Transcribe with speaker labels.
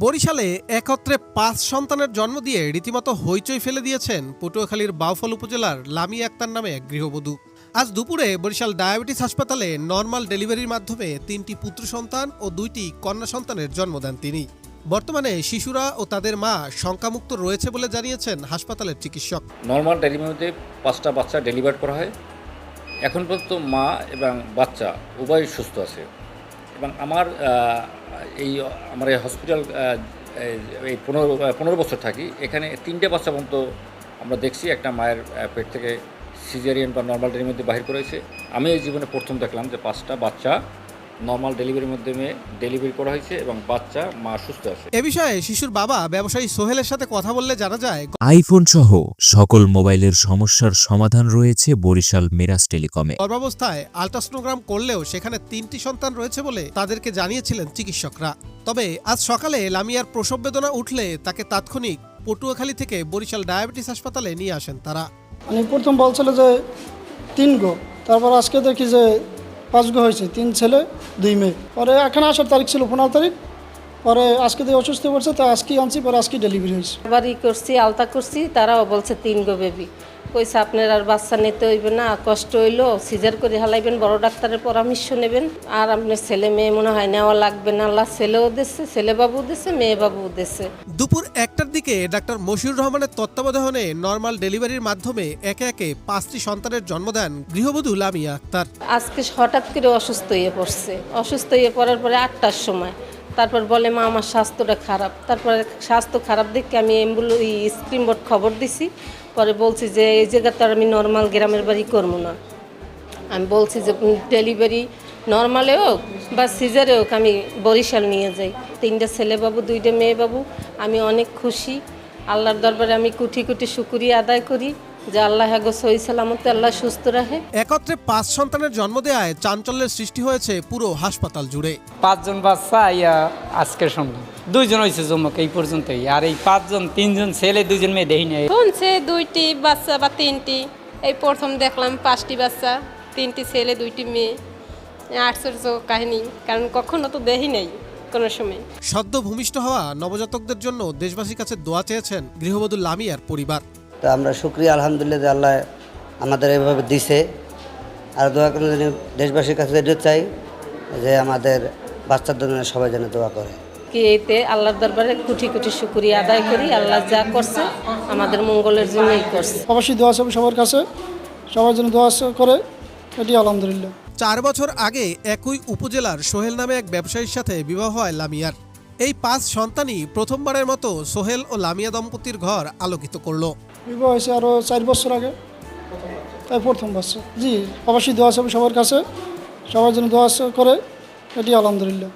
Speaker 1: বরিশালে একত্রে ৫ সন্তানের জন্ম দিয়ে রীতিমতো হইচই ফেলে দিয়েছেন পটুয়াখালীর বাউফল উপজেলার লামিয়া আক্তার নামে এক গৃহবধূ। আজ দুপুরে বরিশাল ডায়াবেটিস হাসপাতালে নর্মাল ডেলিভারির মাধ্যমে ৩টি পুত্র সন্তান ও ২টি কন্যা সন্তানের জন্ম দেন তিনি। বর্তমানে শিশুরা ও তাদের মা শঙ্কামুক্ত রয়েছে বলে জানিয়েছেন হাসপাতালের চিকিৎসক।
Speaker 2: নর্মাল ডেলিভারিতে 5টা বাচ্চা ডেলিভার করা হয়। এখন পর্যন্ত মা এবং বাচ্চা উভয় সুস্থ আছে এবং আমার এই হসপিটাল এই 15 বছর থাকি। এখানে 3টে বাচ্চা পর্যন্ত আমরা দেখছি একটা মায়ের পেট থেকে সিজারিয়ান বা নর্মাল ডেলিভারিতে বাহির করেছে। আমি এই জীবনে প্রথম দেখলাম যে 5টা বাচ্চা নর্মাল ডেলিভারির মাধ্যমে ডেলিভারি করা হয়েছে এবং বাচ্চা মা সুস্থ আছে।
Speaker 1: এ বিষয়ে শিশুর বাবা ব্যবসায়ী সোহেলের সাথে কথা বললে জানা যায়,
Speaker 3: আইফোন সহ সকল মোবাইলের সমস্যার সমাধান রয়েছে বরিশাল মিরাজ টেলিকমে।
Speaker 1: গর্ভাবস্থায় আল্ট্রাসোনোগ্রাম করলেও সেখানে 3টি সন্তান রয়েছে বলে তাদেরকে জানিয়েছিলেন চিকিৎসকরা। তবে আজ সকালে লামিয়ার প্রসব বেদনা উঠলে তাকে তাৎক্ষণিক পটুয়াখালী থেকে বরিশাল ডায়াবেটিস হাসপাতালে নিয়ে আসেন তারা।
Speaker 4: প্রথম বলছিল যে 3 গো, তারপর আজকে দেখি যে 5 গো হয়েছে, 3 ছেলে 2 মেয়ে। পরে এখানে আসার তারিখ ছিল 15 তারিখ, পরে আজকে দিয়ে অসুস্থ পড়ছে, তো আজকেই আনছি, পরে আজকে ডেলিভারি হয়েছে।
Speaker 5: বাড়ি করছি, আলতা করছি, তারাও বলছে 3 গো বেবি। কইছে আপনার আর বাচ্চা নিতে হইবে না, কষ্ট হইলো সিজার করে হালাইবেন, বড় ডাক্তারের পরামর্শ নেবেন, আর আপনার ছেলে মেয়ে মনে হয় নেওয়া লাগবে না। আল্লাহ ছেলেও দিচ্ছে, ছেলে বাবু দিচ্ছে, মেয়ে বাবু দিচ্ছে।
Speaker 1: দুপুর 1টার দিকে ডাক্তার মশিউর রহমানের তত্ত্বাবধানে নর্মাল ডেলিভারির মাধ্যমে একে একে 5টি সন্তানের জন্ম দেন গৃহবধূ লামিয়া আক্তার।
Speaker 5: আজকে হঠাৎ করে অসুস্থ হয়ে পড়ছে। অসুস্থ হয়ে পড়ার পরে 8টার সময় তারপর বলে মা আমার স্বাস্থ্যটা খারাপ। তারপরে স্বাস্থ্য খারাপ দেখে আমি স্ক্রিন বোর্ড খবর দিছি। পরে বলছি যে এই জায়গাতে আমি নর্মাল গ্রামের বাড়ি করবো না। আমি বলছি যে ডেলিভারি নর্মালে হোক বা সিজারে হোক আমি বরিশাল নিয়ে যাই। 3টে ছেলে বাবু 2টে মেয়ে বাবু। আমি অনেক খুশি। আল্লাহর দরবারে আমি কোটি কোটি শুকরিয়া আদায় করি যে আল্লাহ সহি সালামতে আল্লাহ সুস্থ রাখে।
Speaker 1: একত্রে 5 সন্তানের জন্ম দেওয়ায় চাঞ্চল্যের সৃষ্টি হয়েছে পুরো হাসপাতাল জুড়ে।
Speaker 6: 5 জন বাচ্চা আজকে শুনলাম 2 জন হয়েছে জমক এই পর্যন্তই। আর এই 5 জন 3 জন ছেলে 2 জন মেয়ে দেখি নাই।
Speaker 7: শুনছে 2টি বাচ্চা বা 3টি, এই প্রথম দেখলাম 5টি বাচ্চা, 3টি ছেলে 2টি মেয়ে। আশ্চর্য কাহিনী, কারণ কখনো তো দেখি নাই কোনো সময়।
Speaker 1: সদ্য ভূমিষ্ঠ হওয়া নবজাতকদের জন্য দেশবাসীর কাছে দোয়া চেয়েছেন গৃহবধূ লামিয়ার পরিবার।
Speaker 8: তো আমরা শুকরিয়া আলহামদুলিল্লাহ যে আল্লাহ আমাদের এভাবে দিছে। আর দোয়া করে দেশবাসীর কাছে এটা চাই যে আমাদের বাচ্চার জন্য সবাই যেন দোয়া করে।
Speaker 5: কি এতে আল্লাহর দরবারে কোটি কোটি শুকরিয়া আদায় করি। আল্লাহ যা করছে আমাদের মঙ্গলের জন্যই করছে।
Speaker 4: অবশ্যই দোয়া আছে সবার কাছে, সবার জন্য দোয়া করে, এটি আলহামদুলিল্লাহ।
Speaker 1: 4 বছর আগে একই উপজেলার সোহেল নামে এক ব্যবসায়ীর সাথে বিবাহ হয় লামিয়ার। এই 5 সন্তানই প্রথমবারের মতো সোহেল ও লামিয়া দম্পতির ঘর আলোকিত করল।
Speaker 4: বিবাহ হয়েছে আরও 4 বছর আগে, তাই প্রথম বাচ্চা। জি, অবশ্যই দোয়া আছে সবার কাছে, সবার জন্য দোয়া করে, এটি আলহামদুলিল্লাহ।